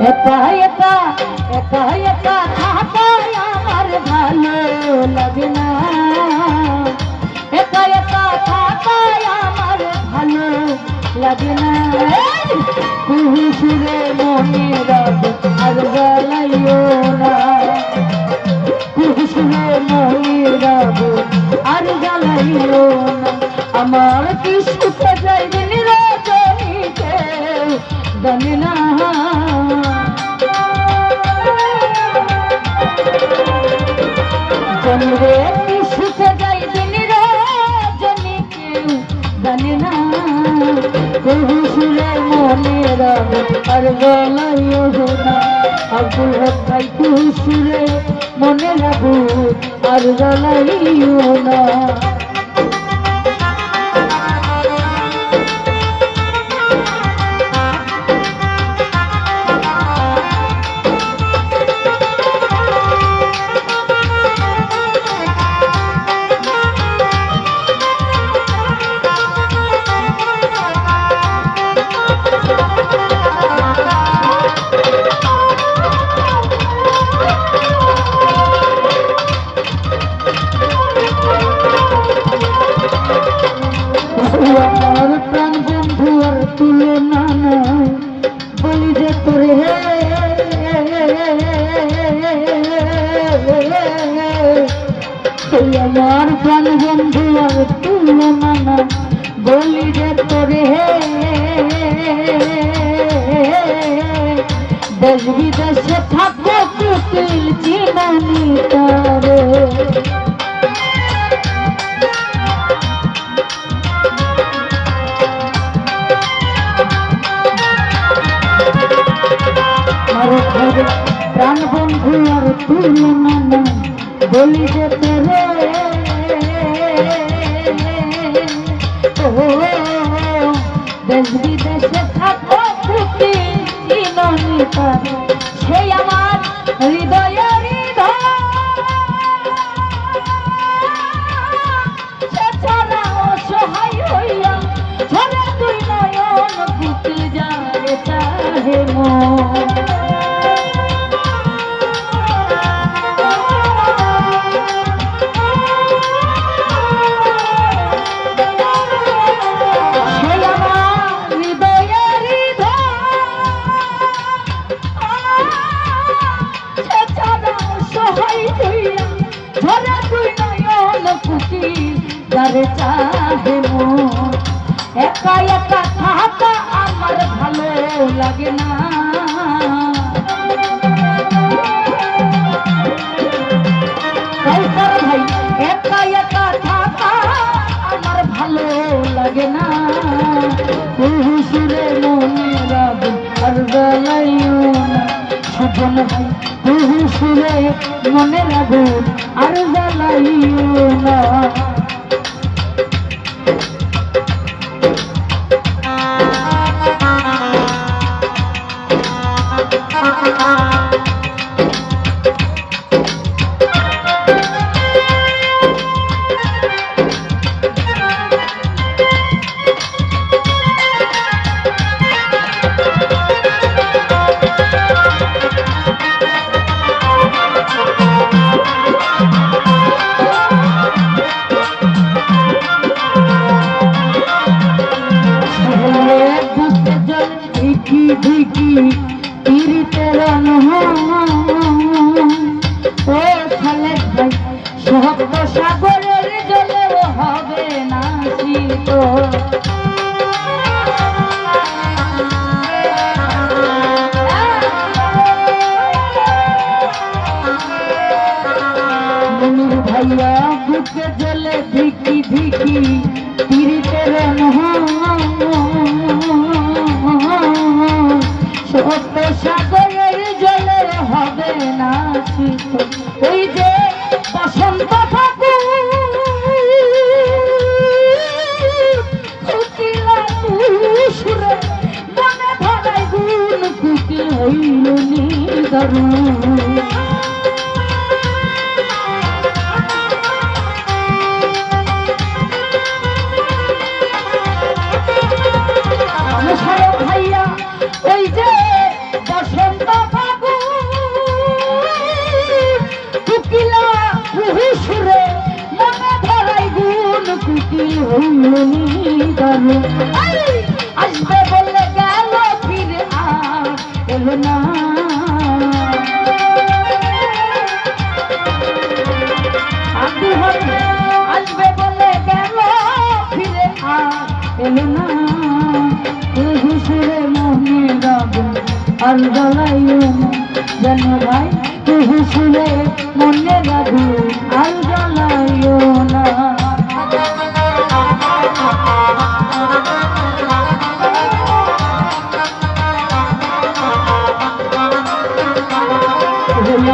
একা একা একা একা থাকায় আমার ভালো লাগে না, একা একা থাকায় আমার ভালো লাগে না। কুহুসুরে মনে রাখ আর জ্বালাইও না, কুহুসুরে মনে রাখ আর জ্বালাইও না। আমার কি সুখে যাই দিন রজনীতে জানি না, জন্মে কি সুখে যাই দিন রজনী কেউ জানি না। কুহুসুরে মনে রাখ আর জ্বালাইও না। আব্দুল হক ভাই কুহুসুরে মনে রাখো আর জ্বালাইও না। আমার প্রাণ বন্ধু আর তুলনা নাই, বলি যে তোরে তুই আমার প্রাণ বন্ধু আর তুলনা নাই, বলি যে তোরে দেশ বিদেশে থাকবো কুটিল জীবনী তারে। প্রাণ বন্ধু আর তুলনা নাই, বলি যে তোরে দেশ বিদেশে থাকো খুঁটি জীবনী পাবে, সেই আমার হৃদয়ে হৃদয় সে ছাড়া অসহায় হইয়া ঝরে তুই নয়ন কুটিল যায় চাহে মন। চাহে মন একা একা থাকা আমার ভালো লাগে না, ভাই একা একা থাকা আমার ভালো লাগে না। কুহুসুরে মনে রাখ আর জ্বালাইও না, সুজন ভাই কুহুসুরে মনে রাখ আর জ্বালাইও না। ধিকি তীরিতে রং ও খালেদ ভাই সপ্ত সাগরের জলেও হবে না শীত, মনুর ভাইয়া বুকে জলে ধিকি ধিকি তীরিতে রং সপ্ত সাগরের জলে হবে না শীত। ওই যে বসন্ত সুরে মনে ধরাই গুণ কুকিল হইল নিদারুণ। ভাইয়া ওই যে বসন্ত হইলি দারু আসবে বলে গেল ফিরে আর এলো না আসবে বলে গেল ফিরে আর এলো না হুসুরে মনে রাখো আর জ্বালাইও না যেন ভাই হুসুরে মনে রাখো আর জ্বালাইও না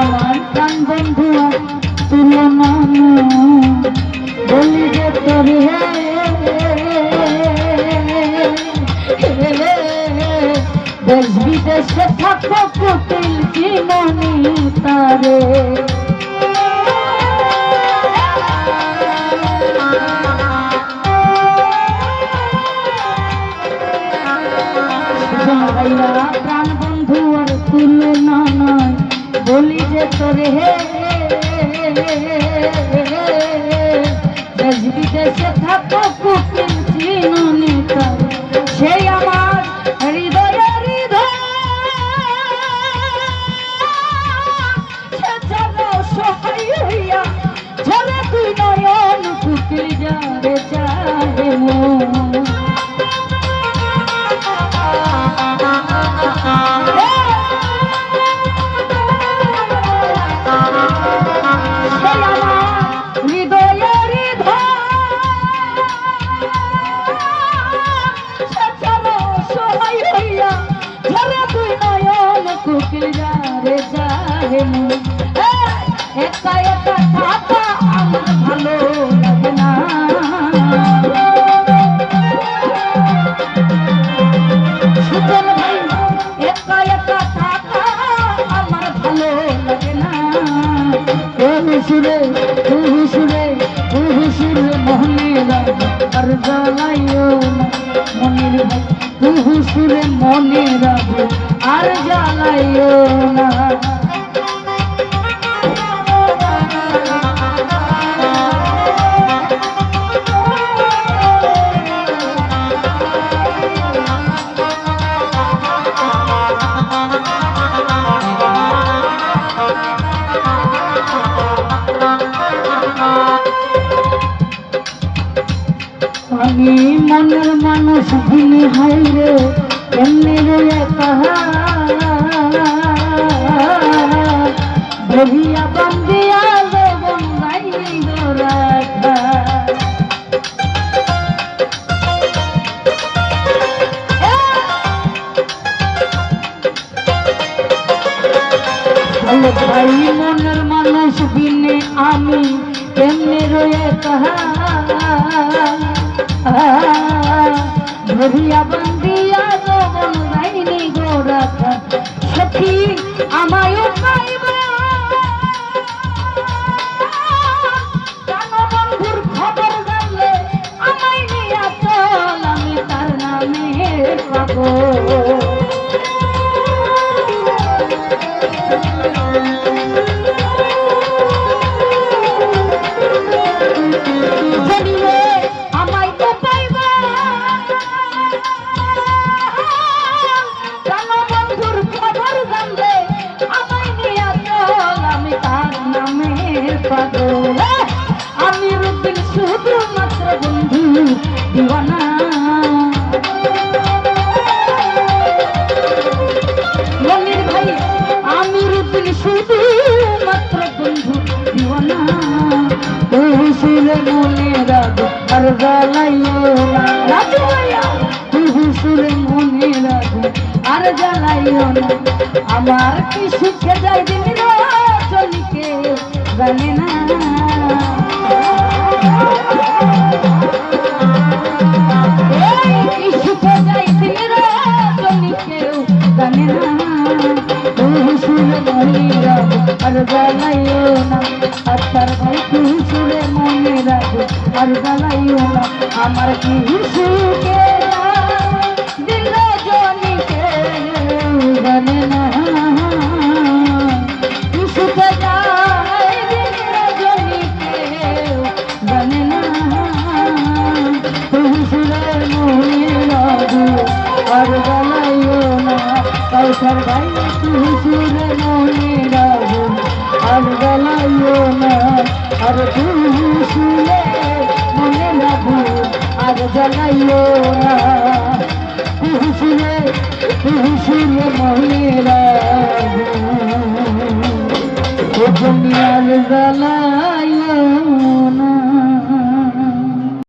আমার প্রাণ বন্ধু তুলনা বলি যে তোর দেশ বিদেশে থাকো কুটিল জীবনী তারে প্রাণ বন্ধু আর তুলনা নয় বলি যে তোরে দেশ বিদেশে থাকো কুটিল জীবনী তারে সেই আমার হৃদয়ে হৃদয় সহায় হইয়া ঝরে তুই নয়ন কুটিল যারে চাহে মন একা একা থাকা আমার ভালো লাগে না সুজন ভাই একা একা থাকা আমার ভালো লাগে না হুসুরে হুসুরে হুসুরে মনেরা আর জ্বালাইও না মনের ভাই হুসুরে মনেরা আর জ্বালাইও না আমি মনের মানুষ দিনে হাইরে এমনি রে কাহা ভরিয়া বান্দিয়া লবণ বাইরে রাখা ভাই মনের মানুষ দিনে আমি এমনি রয়ে কাহা ভরিয়া বান্দিয়া যৌবন যাইনি গোরা সখী আমায়ও পাইবা কানো বন্ধুর খবর জানলে আমায় নিয়া চল আমি তার নামে পাবো আমি রূপিন শুধুমাত্র বন্ধু দিওয়ানা মনির ভাই আমি রূপিন শুধুমাত্র বন্ধু দিওয়ানা হুসুরে মনে রাখো আর জ্বালাইও না রাজু ভাইয়া হুসুরে মনে রাখো আর জ্বালাইও না আমার কি সুখে যায় দিন রজনীকে জানে না কি সুখে যায় দিন রজনীকেও জানে না হুসুরে মনে রাখো আর জ্বালাইও না আচ্ছার ভাই হুসুরে মনে রাখো আর জ্বালাইও না আমার কি সুখে দিন রজনীকে জানে না সুখে যায় দিন রজনীকে জানে না কৌশল ভাই তুহুসুরে মনের আগুন আর জ্বালাইও না আর তুহুসুরে মনের আগুন আর জ্বালাইও না তুহুসুরে মনের আগুন ও দুনিয়ার জ্বালা